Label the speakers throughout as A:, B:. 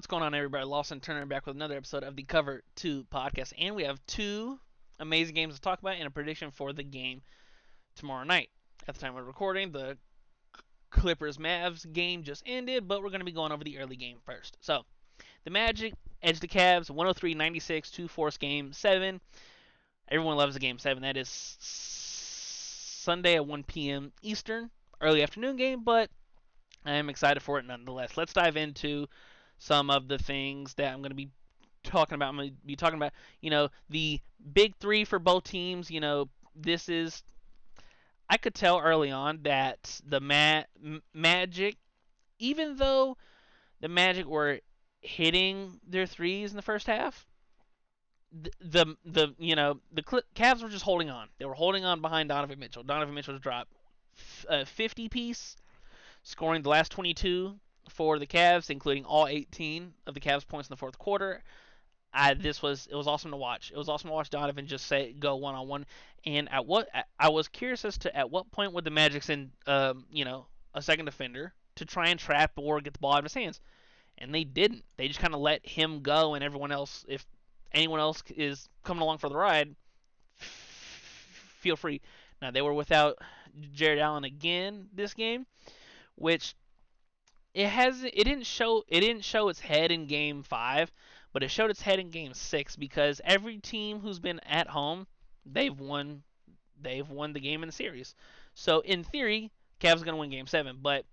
A: going on, everybody? Lawson Turner back with another episode of the Cover 2 podcast. And we have two amazing games to talk about and a prediction for the game tomorrow night. At the time of recording, the Clippers Mavs game just ended, but we're going to be going over the early game first. So, the Magic edged the Cavs 103-96 to force game 7. Everyone loves the game 7. That is Sunday at 1 p.m. Eastern, early afternoon game, but I am excited for it nonetheless. Let's dive into some of the things that I'm going to be talking about. I'm going to be talking about, the big three for both teams. This is, I could tell early on that the Magic, even though the Magic were hitting their threes in the first half, the Cavs were just holding on. They were holding on behind Donovan Mitchell. Donovan Mitchell's dropped a 50 piece, scoring the last 22 for the Cavs, including all 18 of the Cavs' points in the fourth quarter. It was awesome to watch. It was awesome to watch Donovan just go one on one. And I was curious as to at what point would the Magic send a second defender to try and trap or get the ball out of his hands, and they didn't. They just kind of let him go, and everyone else, if anyone else is coming along for the ride, feel free. Now they were without Jared Allen again this game, which it didn't show its head in game 5, but it showed its head in game 6 because every team who's been at home, they've won the game in the series. So in theory, Cavs are going to win game 7, but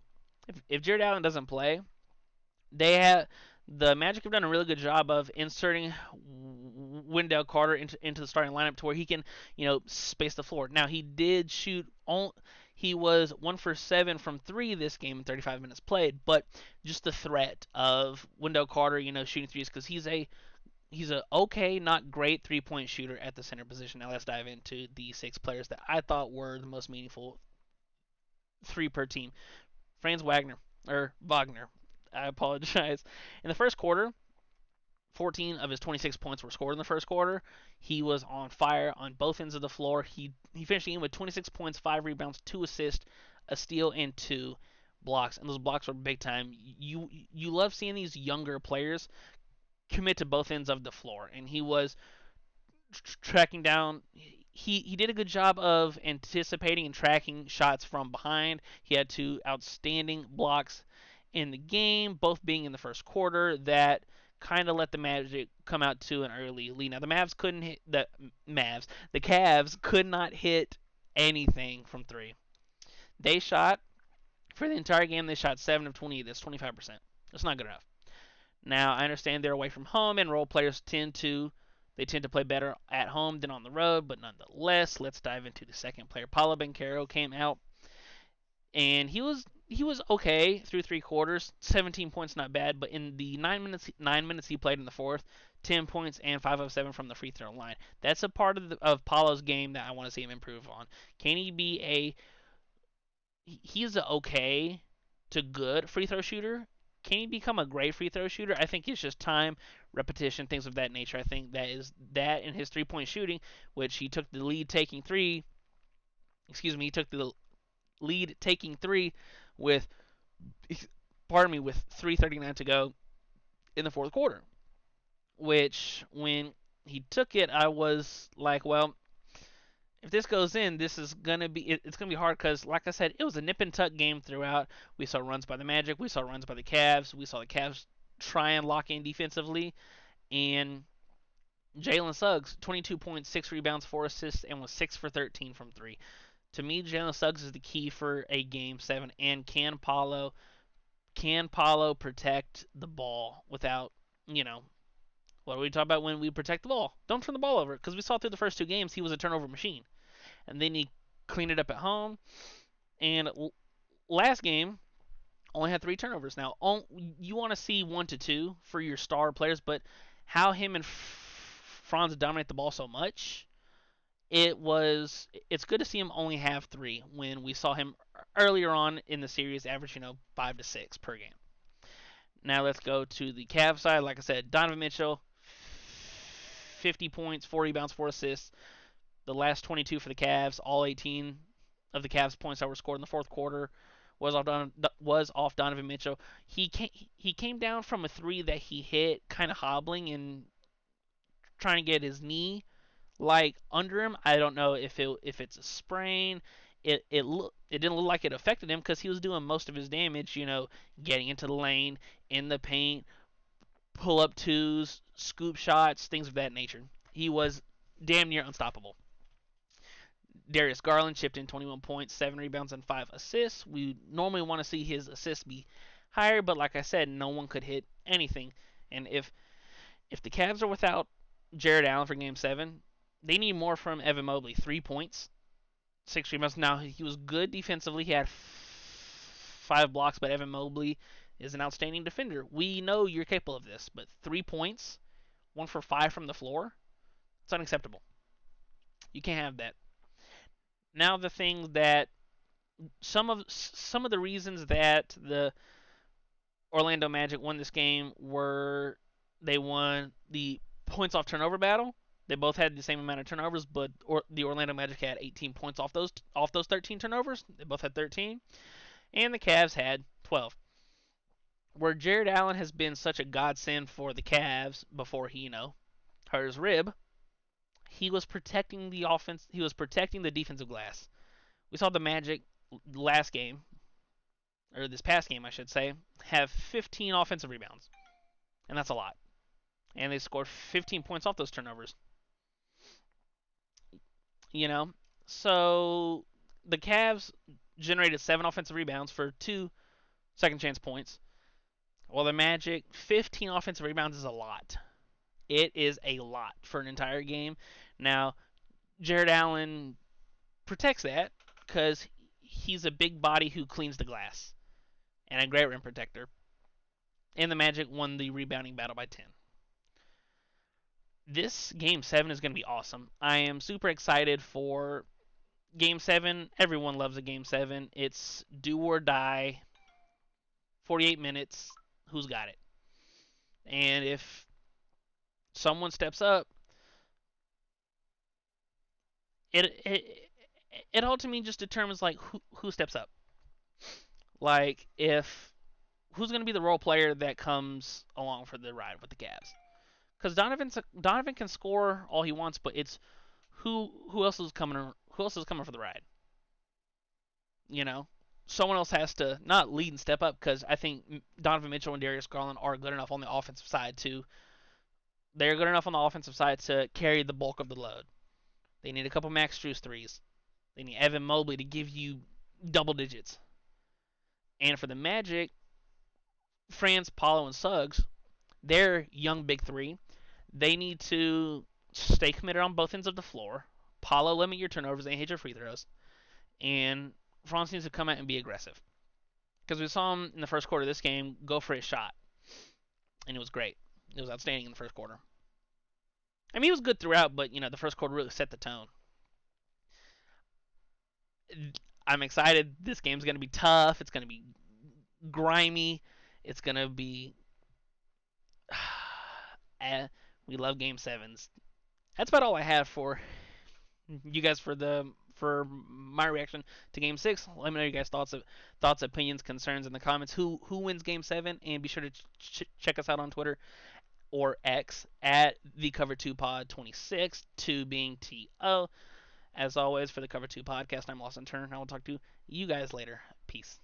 A: if Jared Allen doesn't play, they have the Magic have done a really good job of inserting Wendell Carter into the starting lineup to where he can, space the floor. Now he did shoot he was 1 for 7 from 3 this game in 35 minutes played, but just the threat of Wendell Carter, shooting threes because he's a okay, not great 3-point shooter at the center position. Now let's dive into the 6 players that I thought were the most meaningful 3 per team. Franz Wagner. I apologize. In the first quarter, 14 of his 26 points were scored in the first quarter. He was on fire on both ends of the floor. He finished the game with 26 points, 5 rebounds, 2 assists, a steal, and 2 blocks. And those blocks were big time. You love seeing these younger players commit to both ends of the floor. And he was tracking down. He did a good job of anticipating and tracking shots from behind. He had 2 outstanding blocks in the game, both being in the first quarter, that kind of let the Magic come out to an early lead. Now the Cavs could not hit anything from 3. They shot for the entire game. They shot 7 of 20. That's 25%. That's not good enough. Now I understand they're away from home, and role players tend to play better at home than on the road, but nonetheless, let's dive into the second player. Paolo Banchero came out, and he was okay through 3 quarters. 17 points, not bad, but in the 9 minutes he played in the fourth, 10 points and 5 of 7 from the free throw line. That's a part of Paulo's game that I want to see him improve on. Can he be he's a okay to good free throw shooter? Can he become a great free throw shooter? I think it's just time, repetition, things of that nature. I think that in his 3-point shooting, which he took the lead taking 3. He took the lead taking 3 with 3:39 to go in the fourth quarter. Which when he took it, I was like, well, if this goes in, it's gonna be hard because, like I said, it was a nip and tuck game throughout. We saw runs by the Magic, we saw runs by the Cavs, we saw the Cavs try and lock in defensively, and Jalen Suggs, 22 points, 6 rebounds, 4 assists, and was 6 for 13 from 3. To me, Jalen Suggs is the key for a game 7. And can Paolo protect the ball without, what do we talk about when we protect the ball? Don't turn the ball over, because we saw through the first 2 games he was a turnover machine, and then he cleaned it up at home. And last game only had 3 turnovers. Now you want to see 1 to 2 for your star players, but how him and Franz dominate the ball so much, it's good to see him only have 3 when we saw him earlier on in the series average 5 to 6 per game. Now let's go to the Cavs side. Like I said, Donovan Mitchell, 50 points, 4 rebounds, 4 assists. The last 22 for the Cavs, all 18 of the Cavs points that were scored in the fourth quarter was off Donovan Mitchell. He came down from a three that he hit, kind of hobbling and trying to get his knee like under him. I don't know if it's a sprain. It didn't look like it affected him because he was doing most of his damage. Getting into the lane, in the paint, pull up twos, scoop shots, things of that nature. He was damn near unstoppable. Darius Garland chipped in 21 points, 7 rebounds, and 5 assists. We normally want to see his assists be higher, but like I said, no one could hit anything. And if the Cavs are without Jared Allen for Game 7, they need more from Evan Mobley. 3 points, 6 rebounds. Now, he was good defensively. He had 5 blocks, but Evan Mobley is an outstanding defender. We know you're capable of this, but 3 points, 1 for 5 from the floor, it's unacceptable. You can't have that. Now the thing that some of the reasons that the Orlando Magic won this game were they won the points off turnover battle. They both had the same amount of turnovers, but the Orlando Magic had 18 points off those 13 turnovers. They both had 13, and the Cavs had 12. Where Jared Allen has been such a godsend for the Cavs before he, hurt his rib, he was protecting the offense. He was protecting the defensive glass. We saw the Magic last game, or this past game, I should say, have 15 offensive rebounds, and that's a lot. And they scored 15 points off those turnovers. You know, so the Cavs generated 7 offensive rebounds for 2 second chance points. While the Magic, 15 offensive rebounds is a lot. It is a lot for an entire game. Now, Jared Allen protects that because he's a big body who cleans the glass and a great rim protector. And the Magic won the rebounding battle by 10. This Game 7 is going to be awesome. I am super excited for Game 7. Everyone loves a Game 7. It's do or die, 48 minutes, who's got it? And if someone steps up, it ultimately just determines like who steps up. Like if who's going to be the role player that comes along for the ride with the Cavs? Because Donovan can score all he wants, but it's who else is coming for the ride? You know, someone else has to not lead and step up because I think Donovan Mitchell and Darius Garland are good enough on the offensive side to they're good enough on the offensive side to carry the bulk of the load. They need a couple Max Strus threes. They need Evan Mobley to give you double digits. And for the Magic, Franz, Paolo, and Suggs, they're young big three. They need to stay committed on both ends of the floor. Paolo, limit your turnovers and hit your free throws. And Franz needs to come out and be aggressive. Because we saw him in the first quarter of this game go for his shot. And it was great. It was outstanding in the first quarter. I mean, he was good throughout, but, the first quarter really set the tone. I'm excited. This game's going to be tough. It's going to be grimy. It's going to be. We love Game 7s. That's about all I have for you guys for my reaction to Game 6. Let me know your guys' thoughts, opinions, concerns in the comments. Who wins Game 7? And be sure to check us out on Twitter or X at the Cover 2 Pod 26, 2 being TO. As always, for the Cover 2 podcast, I'm Lawson Turner, and I will talk to you guys later. Peace.